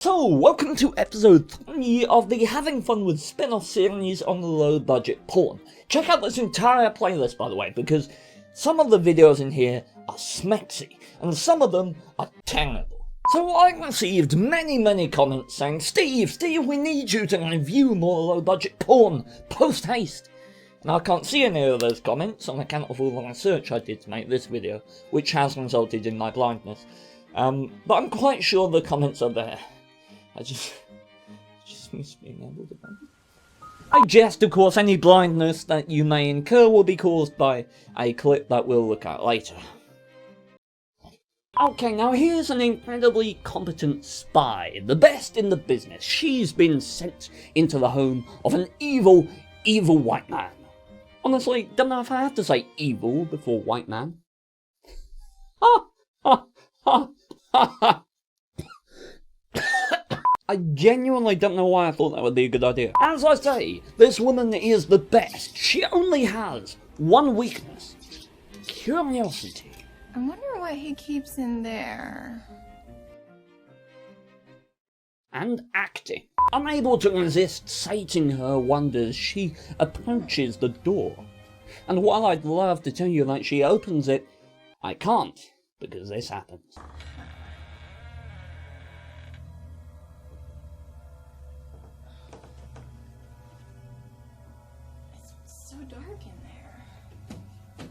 So, welcome to episode 3 of the Having Fun with Spin-off series on low-budget porn. Check out this entire playlist, by the way, because some of the videos in here are smexy, and some of them are terrible. So I received many comments saying, Steve, we need you to review more low-budget porn, post-haste. And I can't see any of those comments on account of all the research I did to make this video, which has resulted in my blindness. But I'm quite sure the comments are there. I just miss being able to find it. I jest, of course, any blindness that you may incur will be caused by a clip that we'll look at later. Okay, now here's an incredibly competent spy, the best in the business. She's been sent into the home of an evil white man. Honestly, don't know if I have to say evil before white man. I genuinely don't know why I thought that would be a good idea. As I say, this woman is the best. She only has one weakness. Curiosity. I wonder what he keeps in there. And acting. Unable to resist sating her wonders, she approaches the door. And while I'd love to tell you that she opens it, I can't, because this happens. So dark in there.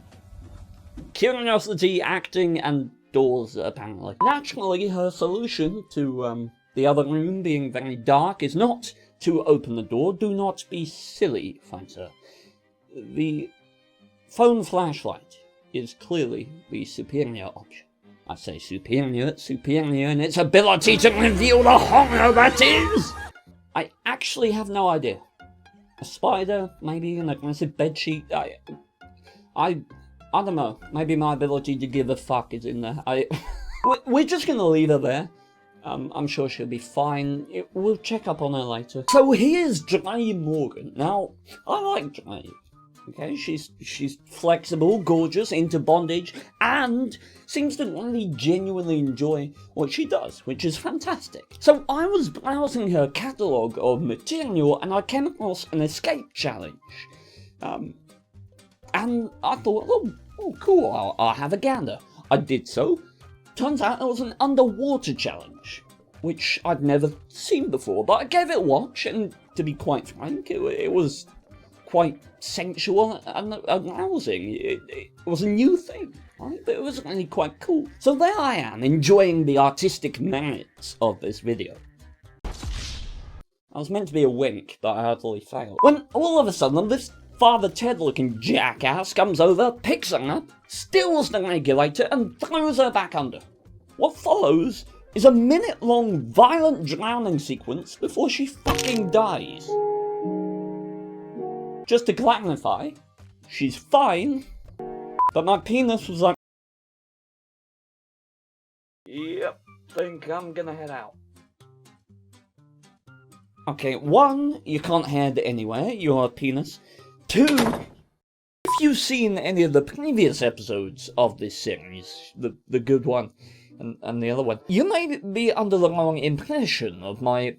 Curiosity, acting, and doors, apparently. Naturally, her solution to the other room being very dark is not to open the door. Do not be silly, fighter. The phone flashlight is clearly the superior option. I say superior in its ability to reveal the horror that is! I actually have no idea. A spider, maybe an aggressive bedsheet. I don't know. Maybe my ability to give a fuck is in there. We're just gonna leave her there. I'm sure she'll be fine. We'll check up on her later. So here's Dre Morgan. Now, I like Dre. Okay, she's flexible, gorgeous, into bondage, and seems to really genuinely enjoy what she does, which is fantastic. So I was browsing her catalogue of material and I came across an escape challenge. And I thought, oh cool, I'll have a gander. I did so. Turns out it was an underwater challenge, which I'd never seen before, but I gave it a watch, and to be quite frank, it was quite sensual and arousing. It was a new thing, right? But it was really quite cool. So there I am, enjoying the artistic merits of this video. I was meant to be a wink, but I utterly failed. When all of a sudden, this Father Ted-looking jackass comes over, picks her up, steals the regulator, and throws her back under. What follows is a minute-long violent drowning sequence before she fucking dies. Just to clarify, she's fine, but my penis was like, yep, think I'm gonna head out. Okay, 1, you can't head anywhere, you're a penis. 2, if you've seen any of the previous episodes of this series, the good one and the other one, you may be under the wrong impression of my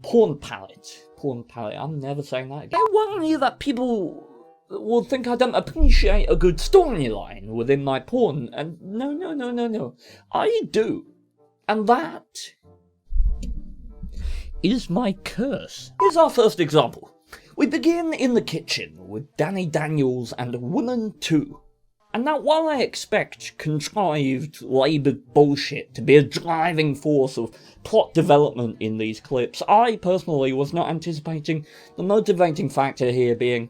porn palette. I'm never saying that again. I worry that people will think I don't appreciate a good storyline within my porn, and no. I do. And that is my curse. Here's our first example. We begin in the kitchen with Danny Daniels and Woman 2. And now, while I expect contrived, laboured bullshit to be a driving force of plot development in these clips, I personally was not anticipating the motivating factor here being,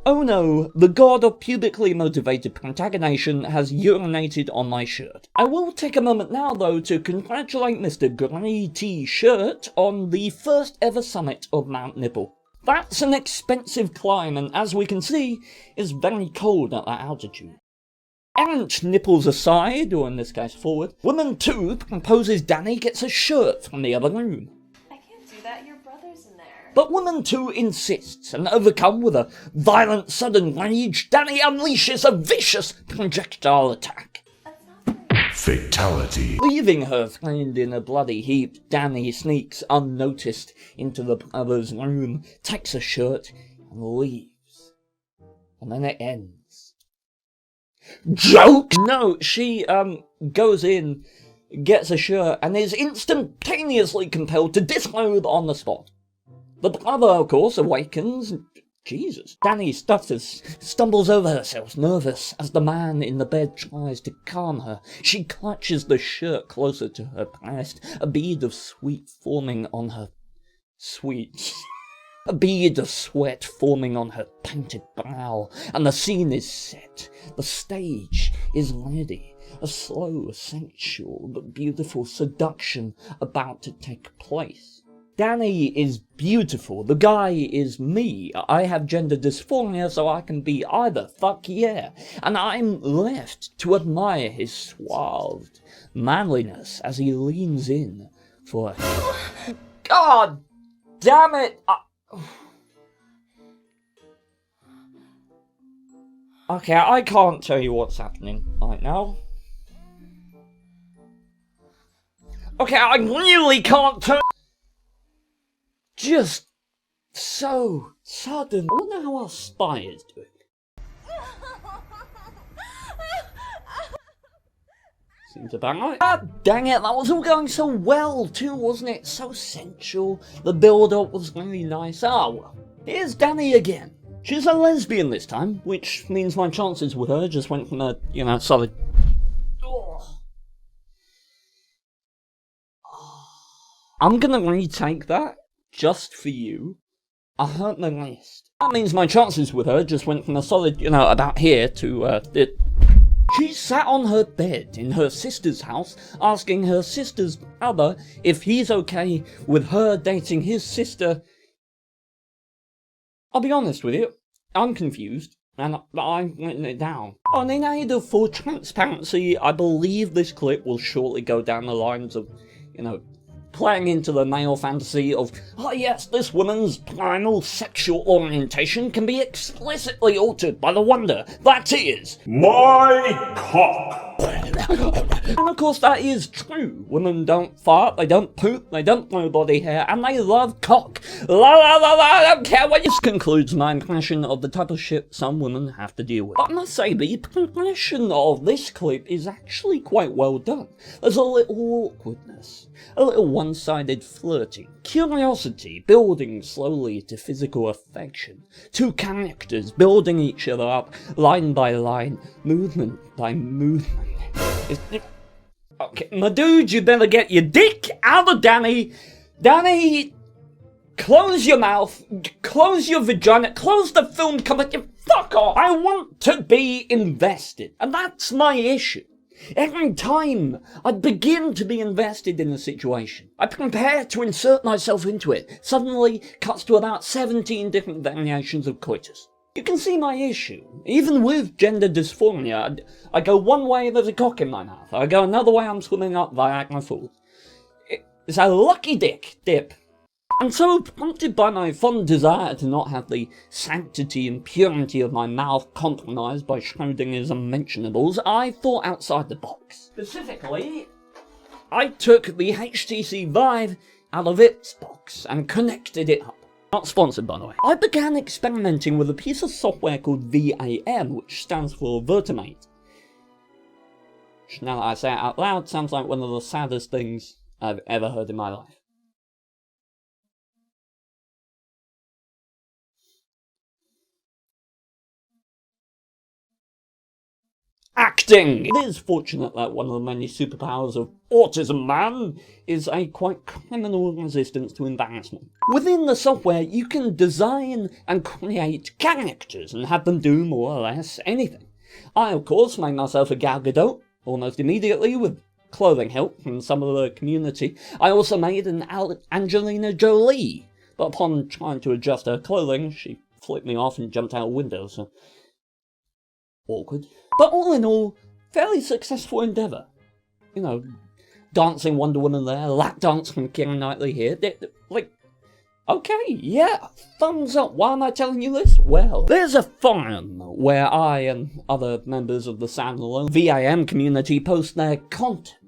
oh no, the god of pubically motivated protagonation has urinated on my shirt. I will take a moment now, though, to congratulate Mr. Grey T-Shirt on the first ever summit of Mount Nipple. That's an expensive climb, and as we can see, is very cold at that altitude. Errant nipples aside, or in this case forward, Woman 2 proposes Danny gets a shirt from the other room. I can't do that, your brother's in there. But Woman 2 insists, and overcome with a violent sudden rage, Danny unleashes a vicious projectile attack. That's not very Fatality. Leaving her found in a bloody heap, Danny sneaks unnoticed into the other's room, takes a shirt, and leaves. And then it ends. Joke! No, she, goes in, gets a shirt, and is instantaneously compelled to disload on the spot. The brother, of course, awakens. Jesus. Danny stutters, stumbles over herself, nervous, as the man in the bed tries to calm her. She clutches the shirt closer to her breast, a bead of sweat forming on her... A bead of sweat forming on her painted brow, and the scene is set. The stage is ready. A slow, sensual, but beautiful seduction about to take place. Danny is beautiful. The guy is me. I have gender dysphoria, so I can be either. Fuck yeah. And I'm left to admire his suaved manliness as he leans in for a... God damn it! Okay, I can't tell you what's happening right now. Okay, I really can't tell... Just so sudden. I wonder how our spy is doing. Seems about right. Ah, dang it, that was all going so well too, wasn't it? So sensual. The build-up was really nice. Ah, well. Here's Danny again. She's a lesbian this time, which means my chances with her just went from a, solid... I'm gonna retake that. Just for you. I hurt my wrist. That means my chances with her just went from a solid, about here to, She sat on her bed in her sister's house, asking her sister's brother if he's okay with her dating his sister. I'll be honest with you, I'm confused, and I'm writing it down. On in aid of full transparency, I believe this clip will shortly go down the lines of, playing into the male fantasy of, oh yes, this woman's primal sexual orientation can be explicitly altered by the wonder that is My cock. And of course that is true. Women don't fart, they don't poop, they don't grow body hair, and they love cock. La la la la, I don't care what you... This concludes my impression of the type of shit some women have to deal with. I must say, the progression of this clip is actually quite well done. There's a little awkwardness, a little one-sided flirting, curiosity building slowly to physical affection, two characters building each other up line by line, movement by movement. Okay, my dude, you better get your dick out of Danny. Danny, close your mouth, close your vagina, close the film cover, fuck off. I want to be invested, and that's my issue. Every time I begin to be invested in a situation, I prepare to insert myself into it. Suddenly, cuts to about 17 different variations of coitus. You can see my issue. Even with gender dysphoria, I go one way, there's a cock in my mouth. I go another way, I'm swimming up Viagra Falls. It's a lucky dip. And so, prompted by my fond desire to not have the sanctity and purity of my mouth compromised by Schrodinger's unmentionables, I thought outside the box. Specifically, I took the HTC Vive out of its box and connected it up. Not sponsored, by the way. I began experimenting with a piece of software called VAM, which stands for Vertimate. Which, now that I say it out loud, sounds like one of the saddest things I've ever heard in my life. Acting! It is fortunate that one of the many superpowers of Autism Man is a quite criminal resistance to embarrassment. Within the software, you can design and create characters and have them do more or less anything. I, of course, made myself a Gal Gadot almost immediately with clothing help from some of the community. I also made an Angelina Jolie, but upon trying to adjust her clothing, she flipped me off and jumped out a window, so... awkward. But all in all, fairly successful endeavour. Dancing Wonder Woman there, lap dance from Keira Knightley here. Okay, yeah, thumbs up. Why am I telling you this? Well, there's a forum where I and other members of the standalone VIM community post their content.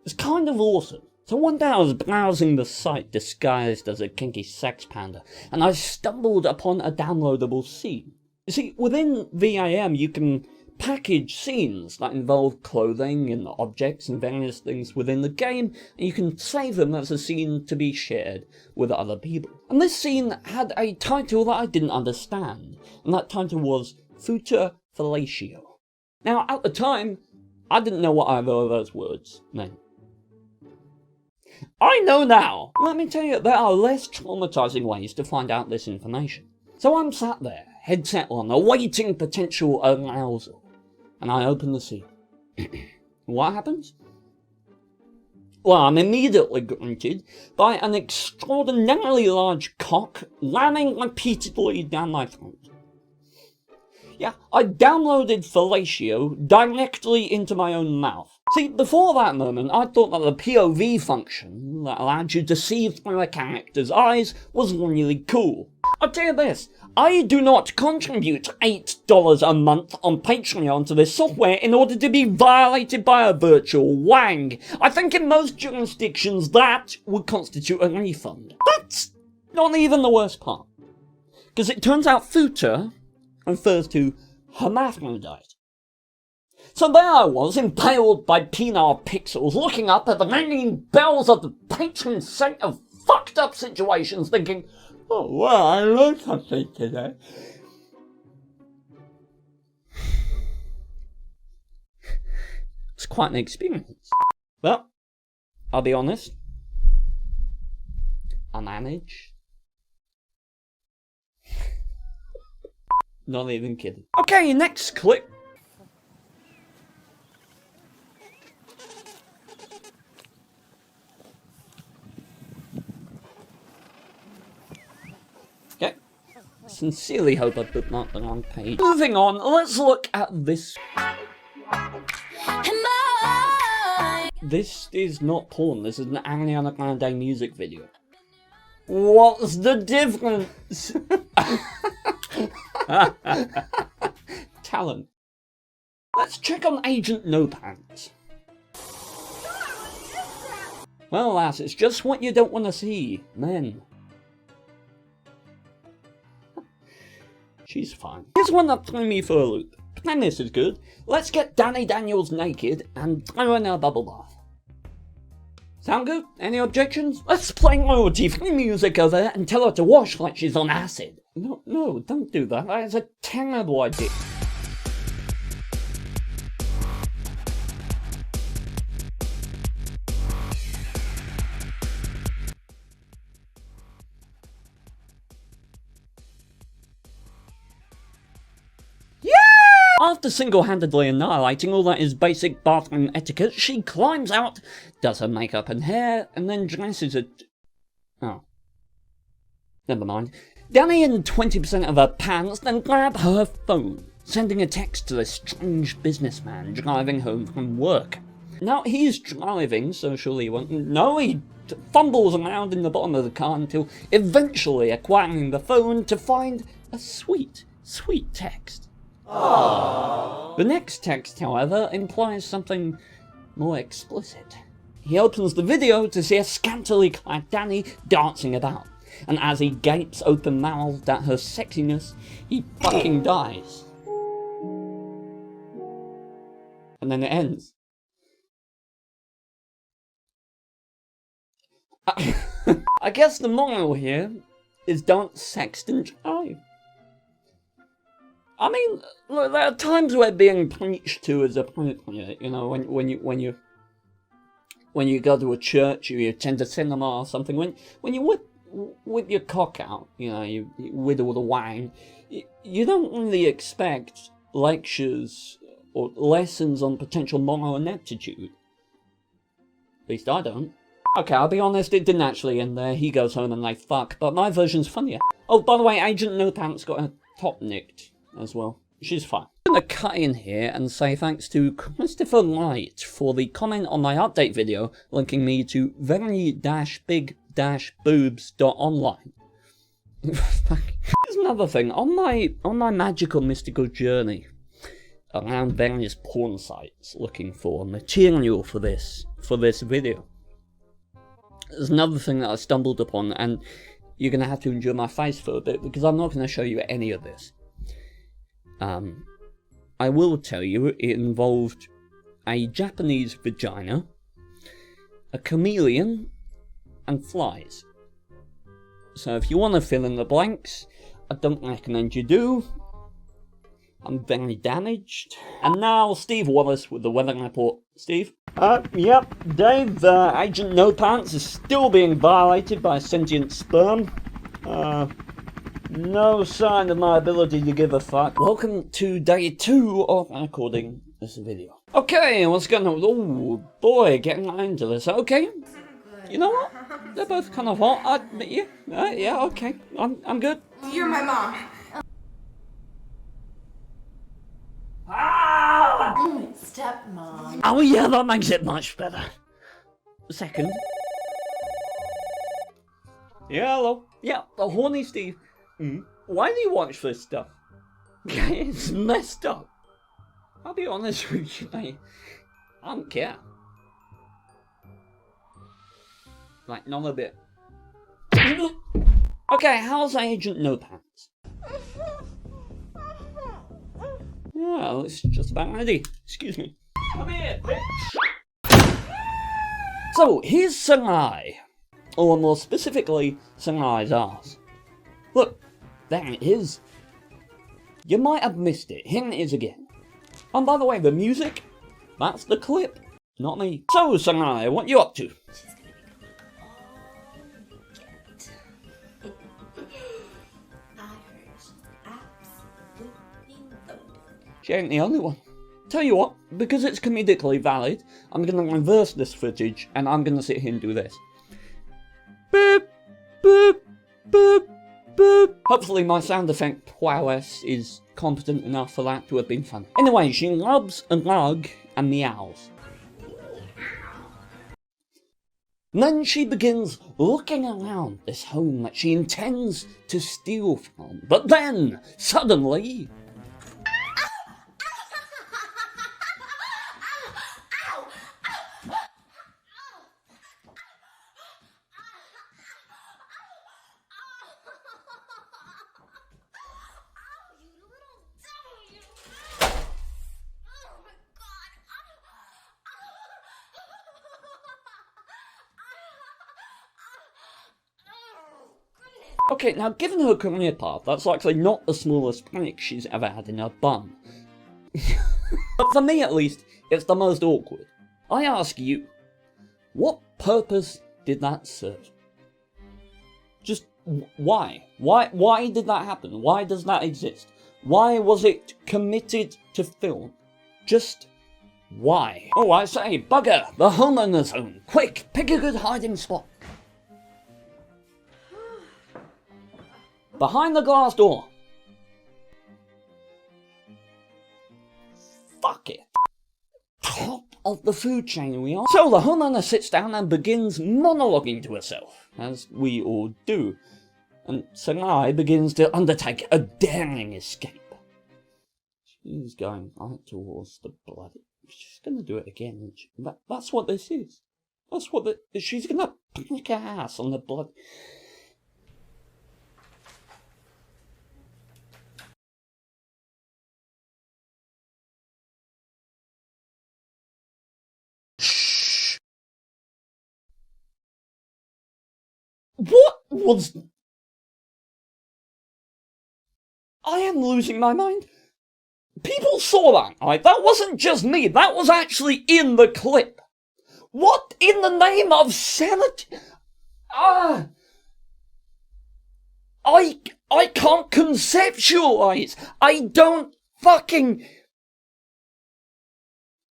It's kind of awesome. So one day I was browsing the site disguised as a kinky sex panda, and I stumbled upon a downloadable scene. You see, within VIM you can package scenes that involve clothing and objects and various things within the game, and you can save them as a scene to be shared with other people. And this scene had a title that I didn't understand, and that title was Future Fellatio. Now, at the time, I didn't know what either of those words meant. I know now! Let me tell you, there are less traumatizing ways to find out this information. So I'm sat there, headset on, awaiting potential arousal. And I open the scene. What happens? Well, I'm immediately greeted by an extraordinarily large cock ramming repeatedly down my throat. Yeah, I downloaded fellatio directly into my own mouth. See, before that moment, I thought that the POV function that allowed you to see through a character's eyes was really cool. I'll tell you this, I do not contribute $8 a month on Patreon to this software in order to be violated by a virtual wang. I think in most jurisdictions that would constitute a refund. That's not even the worst part. Because it turns out future refers to hermaphrodite. So there I was, impaled by penile pixels, looking up at the ringing bells of the patron saint of fucked up situations, thinking, oh, well, I learned something today. It's quite an experience. Well, I'll be honest, I managed. Not even kidding. Okay, next clip. Okay. Sincerely hope I bookmarked the wrong page. Moving on, let's look at this. This is not porn, this is an Ariana Grande music video. What's the difference? Talent. Let's check on Agent No Pants. Well, lass, it's just what you don't want to see. Men. She's fine. Here's one that threw me for a loop. Premise is good. Let's get Danny Daniels naked and throw in a bubble bath. Sound good? Any objections? Let's play royalty-free music over there and tell her to wash like she's on acid. No, don't do that. That is a terrible idea. After single-handedly annihilating all that is basic bathroom etiquette, she climbs out, does her makeup and hair, and then dresses it. Oh. Never mind. Danny and 20% of her pants then grab her phone, sending a text to this strange businessman driving home from work. Now, he's driving, so surely he won't. No, he fumbles around in the bottom of the car until eventually acquiring the phone to find a sweet, sweet text. Aww. The next text, however, implies something more explicit. He opens the video to see a scantily clad Danny dancing about, and as he gapes open-mouthed at her sexiness, he fucking dies. And then it ends. I guess the moral here is don't sext and drive. I mean, look, there are times where being preached to is appropriate. You know, when you go to a church or you attend a cinema or something. When you whip your cock out, you know, you whittle the wang. You don't really expect lectures or lessons on potential moral ineptitude. At least I don't. Okay, I'll be honest, it didn't actually end there. He goes home and they fuck, but my version's funnier. Oh, by the way, Agent No Pants got her top nicked as well. She's fine. I'm gonna cut in here and say thanks to Christopher Light for the comment on my update video linking me to very-big replays-boobs.online. Here's another thing. On my magical mystical journey around various porn sites looking for material for this video, there's another thing that I stumbled upon, and you're gonna have to endure my face for a bit because I'm not gonna show you any of this. I will tell you it involved a Japanese vagina, a chameleon, and flies. So if you want to fill in the blanks, I don't recommend you do. I'm very damaged. And now Steve Wallace with the weather report. Steve? Yep, Dave, Agent No Pants is still being violated by sentient sperm. No sign of my ability to give a fuck. Welcome to day 2 of recording this video. Okay, what's going on? Oh boy, getting right into this. Okay, you know what? They're both kind of hot. Yeah, okay. I'm good. You're my mom. Stepmom. Oh yeah, that makes it much better. Second. Yeah, hello. Yeah, the horny Steve. Why do you watch this stuff? It's messed up. I'll be honest with you, mate. I don't care. Like, not a bit. Okay, how's Agent No Pants? Yeah, it's just about ready. Excuse me. Come here, bitch! So, here's Sangai. Or more specifically, Sangai's arse. Look, there it is. You might have missed it. Here it is again. And by the way, the music, that's the clip, not me. So, Sangai, what you up to? She ain't the only one. Tell you what, because it's comedically valid, I'm gonna reverse this footage and I'm gonna sit here and do this. Boop, boop, boop, boop. Hopefully my sound effect prowess is competent enough for that to have been fun. Anyway, she loves a rug and meows. And then she begins looking around this home that she intends to steal from. But then, suddenly... Okay, now given her career path, that's likely not the smallest panic she's ever had in her bum. But for me at least, it's the most awkward. I ask you, what purpose did that serve? Just why? Why did that happen? Why does that exist? Why was it committed to film? Just why? Oh, I say, bugger, the homeowner zone. Quick, pick a good hiding spot. Behind the glass door. Fuck it. Top of the food chain we are. So the homeowner sits down and begins monologuing to herself, as we all do. And Sangai begins to undertake a daring escape. She's going right towards the blood. She's gonna do it again, isn't she? That's what this is. That's what she's gonna pick her ass on the blood. What was... I am losing my mind. People saw that, right? That wasn't just me. That was actually in the clip. What in the name of sanity? I can't conceptualize. I don't fucking...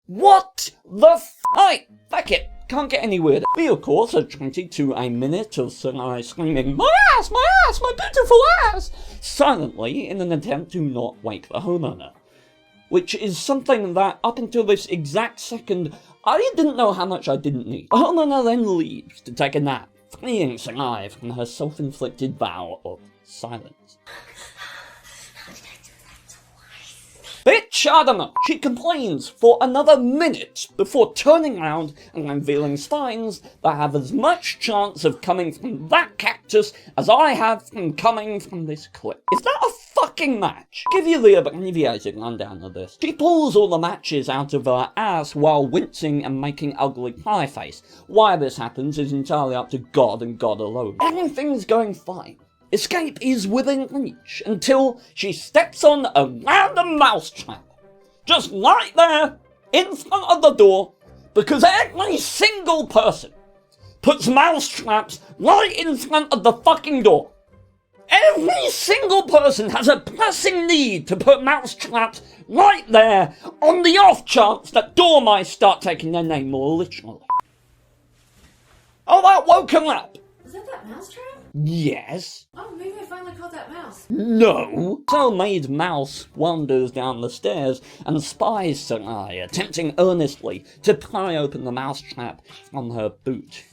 What the Alright, fuck it. Can't get any weirder. We of course are treated to a minute of Sangai screaming, my ass, my beautiful ass, silently in an attempt to not wake the homeowner. Which is something that, up until this exact second, I didn't know how much I didn't need. The homeowner then leaves to take a nap, freeing Sanai from her self-inflicted vow of silence. Bitch, I don't know. She complains for another minute before turning around and revealing signs that have as much chance of coming from that cactus as I have from coming from this clip. Is that a fucking match? Give you the abbreviated rundown of this. She pulls all the matches out of her ass while wincing and making ugly pie face. Why this happens is entirely up to God and God alone. Everything's going fine. Escape is within reach until she steps on a random mousetrap. Just right there, in front of the door, because every single person puts mousetraps right in front of the fucking door. Every single person has a pressing need to put mousetraps right there on the off chance that door might start taking their name more literally. Oh, that woke her up. Was that mousetrap? Yes. Oh, maybe I finally caught that mouse. No. So-made mouse wanders down the stairs and spies Sanai, attempting earnestly to pry open the mousetrap on her boot.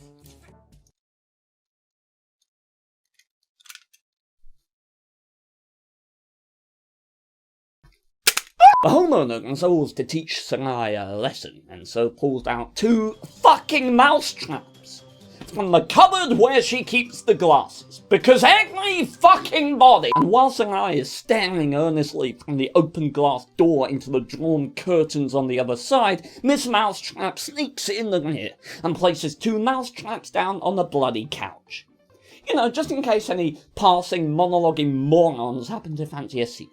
The homeowner resolves to teach Sanai a lesson, and so pulls out 2 fucking mousetraps from the cupboard where she keeps the glasses, because every fucking body. And while Sanai is staring earnestly from the open glass door into the drawn curtains on the other side, Miss Mousetrap sneaks in the rear and places 2 mousetraps down on the bloody couch. You know, just in case any passing monologuing morons happen to fancy a seat.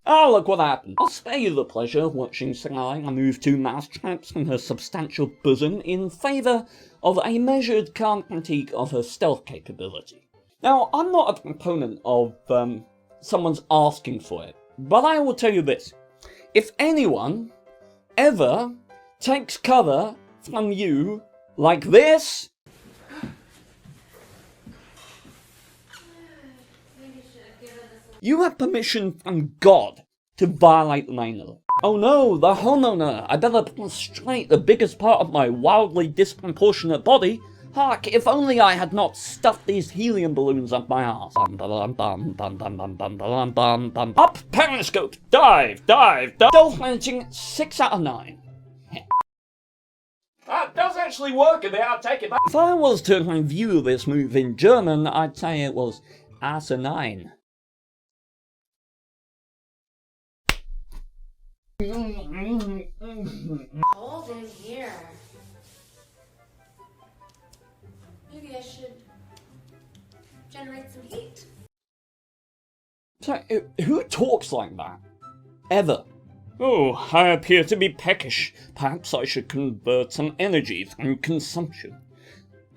Oh, look what happened. I'll spare you the pleasure of watching Sanai remove 2 mousetraps from her substantial bosom in favour of a measured calm critique of her stealth capability. Now, I'm not a proponent of someone's asking for it, but I will tell you this. If anyone ever takes cover from you like this, you have permission from God to violate the main law. Oh no, the homeowner! I better prostrate the biggest part of my wildly disproportionate body. Hark, if only I had not stuffed these helium balloons up my arse. Up, periscope! Dive, dive, dive! Stealth rating 6 out of 9. That does actually work a bit, I'll take it back. If I was to review this move in German, I'd say it was asinine. Hold in here. Maybe I should generate some heat. So, who talks like that? Ever? Oh, I appear to be peckish. Perhaps I should convert some energy through consumption.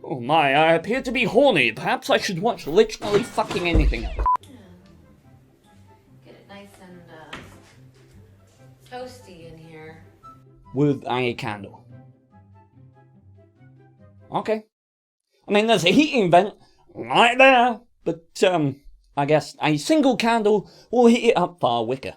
Oh my, I appear to be horny. Perhaps I should watch literally fucking anything else. Get it nice and toasty in here. With a candle. Okay. I mean, there's a heating vent right there, but, I guess a single candle will heat it up far quicker.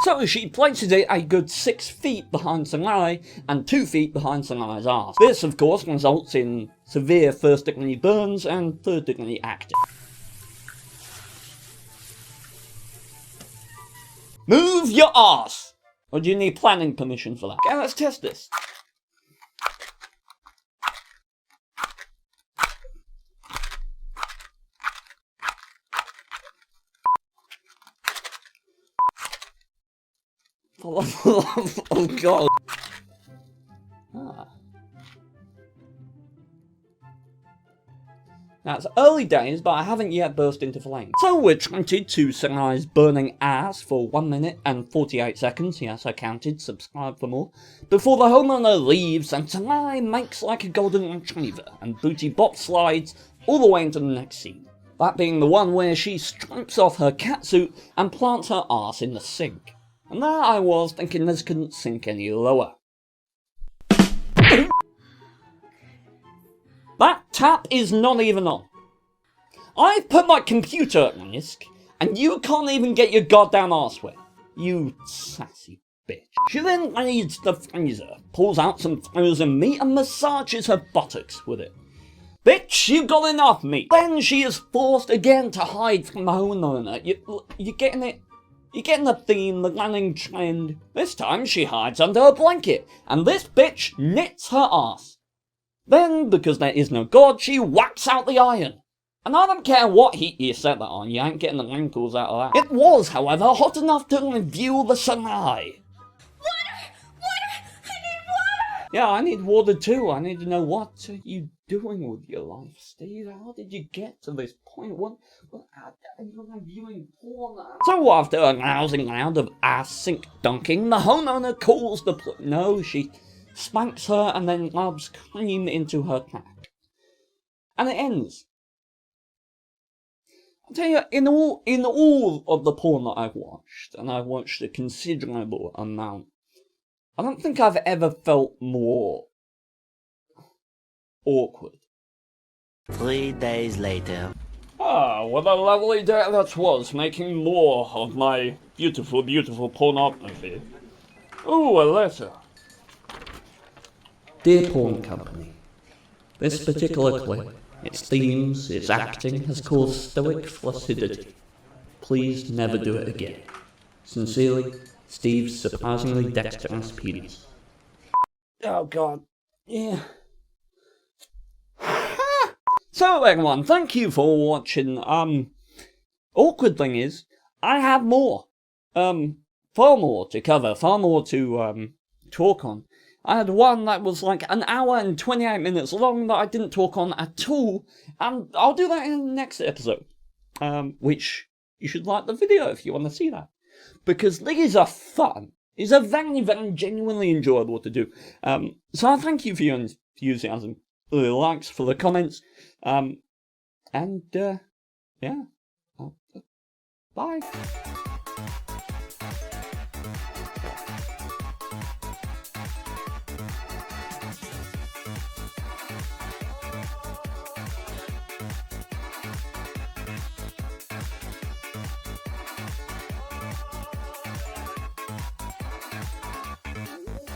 So she places it a good 6 feet behind Sanai and 2 feet behind Sanai's arse. This, of course, results in severe first-degree burns and third-degree active. Move your arse! Or do you need planning permission for that? Okay, let's test this. Oh god. Ah. Now it's early days, but I haven't yet burst into flames. So we're treated to Sanai's burning ass for 1 minute and 48 seconds, yes I counted, subscribe for more, before the homeowner leaves and Sanai makes like a golden retriever and booty bop slides all the way into the next scene. That being the one where she strips off her catsuit and plants her ass in the sink. And there I was thinking this couldn't sink any lower. That tap is not even on. I've put my computer at risk, and you can't even get your goddamn arse wet. You sassy bitch. She then leads the freezer, pulls out some frozen meat and massages her buttocks with it. Bitch, you've got enough meat. Then she is forced again to hide from the homeowner. You're getting it? You're getting the theme, the running trend. This time she hides under a blanket, and this bitch knits her ass. Then, because there is no God, she whacks out the iron. And I don't care what heat you set that on, you ain't getting the wrinkles out of that. It was, however, hot enough to reveal the sunlight. Yeah, I need water too. I need to know what are you doing with your life, Steve? How did you get to this point? What are you reviewing porn? So after a rousing round of ass sink dunking, the homeowner calls the no, she spanks her and then rubs cream into her crack. And it ends. I'll tell you, in all of the porn that I've watched, and I've watched a considerable amount, I don't think I've ever felt more awkward. 3 days later. Ah, what a lovely day that was, making more of my beautiful, beautiful pornography. Ooh, a letter. Dear Porn Company, this particular clip, its themes, its acting, has caused stoic flaccidity. Please never do it again. Sincerely, Steve's surprisingly dexterous penis. Oh god. Yeah. So everyone, thank you for watching. Awkward thing is, I have more. Far more to cover, far more to talk on. I had one that was like an hour and 28 minutes long that I didn't talk on at all, and I'll do that in the next episode. Which you should like the video if you want to see that. Because these are fun. These are very, very genuinely enjoyable to do. So I thank you for your enthusiasm, for the likes, for the comments, yeah. Bye.